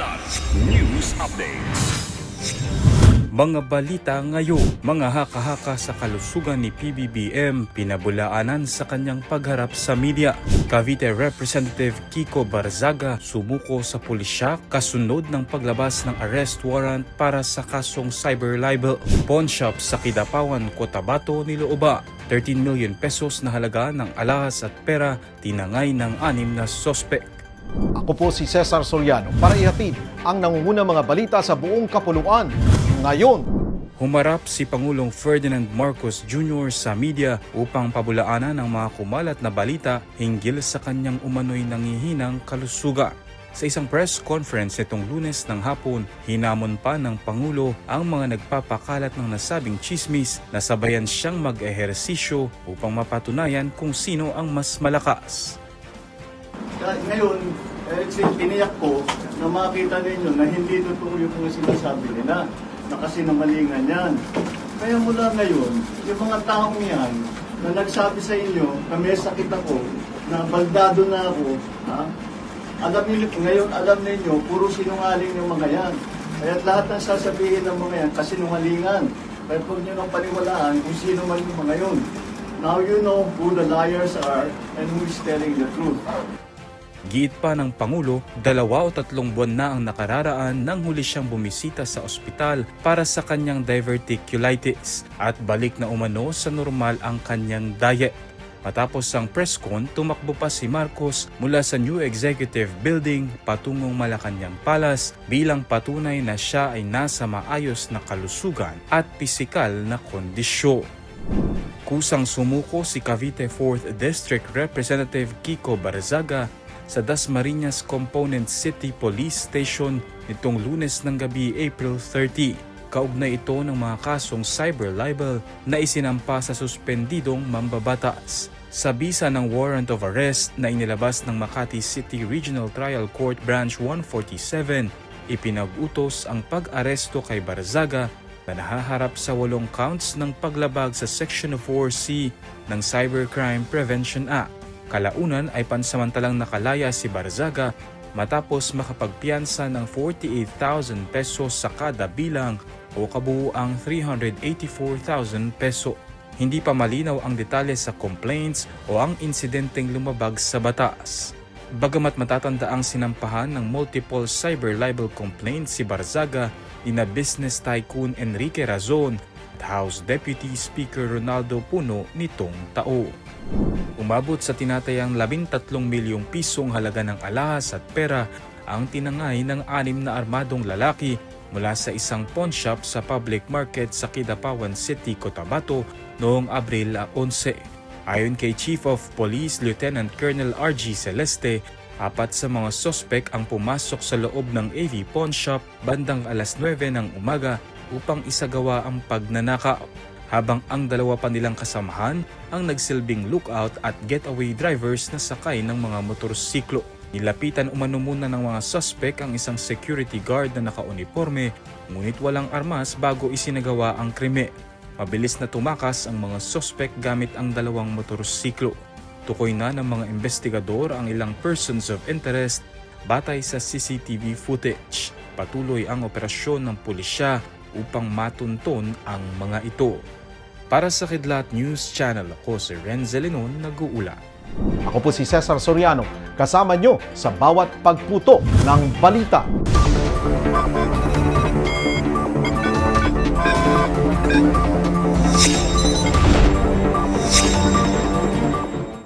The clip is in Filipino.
Kidlat News Updates. Mga balita ngayon, mga haka-haka sa kalusugan ni PBBM pinabulaanan sa kanyang pagharap sa media. Cavite Representative Kiko Barzaga sumuko sa pulisya kasunod ng paglabas ng arrest warrant para sa kasong cyber libel. Pawn shop sa Kidapawan, Cotabato, Nilooba. 13 million pesos na halaga ng alahas at pera tinangay ng 6 na sospek. Ako po si Cesar Soriano para ihatid ang nangungunang mga balita sa buong kapuluan. Ngayon, Humarap si Pangulong Ferdinand Marcos Jr. sa media upang pabulaanan ang mga kumalat na balita hinggil sa kanyang umano'y nangihinang kalusugan. Sa isang press conference nitong Lunes ng hapon, hinamon pa ng Pangulo ang mga nagpapakalat ng nasabing chismis na sabayan siyang mag-ehersisyo upang mapatunayan kung sino ang mas malakas. Ngayon, tiniyak ko na makita ninyo na hindi totoo yung mga sinasabi nila na kasinungalingan yan. Kaya mula ngayon, yung mga taong yan na nagsabi sa inyo na may sakit ako, na baldado na ako, alam ninyo, puro sinungaling yung mga yan. Kaya lahat ng sasabihin ng mga yan, kasinungalingan. Kaya huwag nyo nang paniwalaan kung sino man yung mga yun. Now you know who the liars are and who is telling the truth. Giit pa ng Pangulo, 2 o 3 buwan na ang nakararaan nang huli siyang bumisita sa ospital para sa kanyang diverticulitis at balik na umano sa normal ang kanyang diet. Matapos ang press con, tumakbo pa si Marcos mula sa New Executive Building patungong Malacanang Palace bilang patunay na siya ay nasa maayos na kalusugan at pisikal na kondisyon. Kusang sumuko si Cavite 4th District Representative Kiko Barzaga sa Dasmariñas Component City Police Station nitong Lunes ng gabi, April 30. Kaugnay ito ng mga kasong cyber libel na isinampa sa suspendidong mambabatas. Sa bisa ng warrant of arrest na inilabas ng Makati City Regional Trial Court Branch 147, ipinag-utos ang pag-aresto kay Barzaga na nahaharap sa 8 counts ng paglabag sa Section 4C ng Cybercrime Prevention Act. Kalaunan ay pansamantalang nakalaya si Barzaga matapos makapagpiyansa ng 48,000 pesos sa kada bilang o kabuuang 384,000 peso. Hindi pa malinaw ang detalye sa complaints o ang insidenteng lumabag sa batas. Bagamat matatanda ang sinampahan ng multiple cyber libel complaints si Barzaga na business tycoon Enrique Razon at House Deputy Speaker Ronaldo Puno nitong taon. Umabot sa tinatayang 13 milyong pisong halaga ng alahas at pera ang tinangay ng 6 na armadong lalaki mula sa isang pawn shop sa public market sa Kidapawan City, Cotabato noong Abril 11. Ayon kay Chief of Police Lieutenant Colonel RG Celeste, 4 sa mga sospek ang pumasok sa loob ng AV pawn shop bandang alas 9 ng umaga upang isagawa ang pagnanakaw, habang ang 2 pa nilang kasamahan ang nagsilbing lookout at getaway drivers na sakay ng mga motorsiklo. Nilapitan umano muna ng mga suspect ang isang security guard na nakauniforme ngunit walang armas bago isinagawa ang krimen. Mabilis na tumakas ang mga suspect gamit ang 2 motorsiklo. Tukoy na ng mga investigador ang ilang persons of interest batay sa CCTV footage. Patuloy ang operasyon ng pulisya upang matunton ang mga ito. Para sa Kidlat News Channel, ako si Renzel Lenon, nag-uula. ako po si Cesar Soriano, kasama nyo sa bawat pagputo ng balita.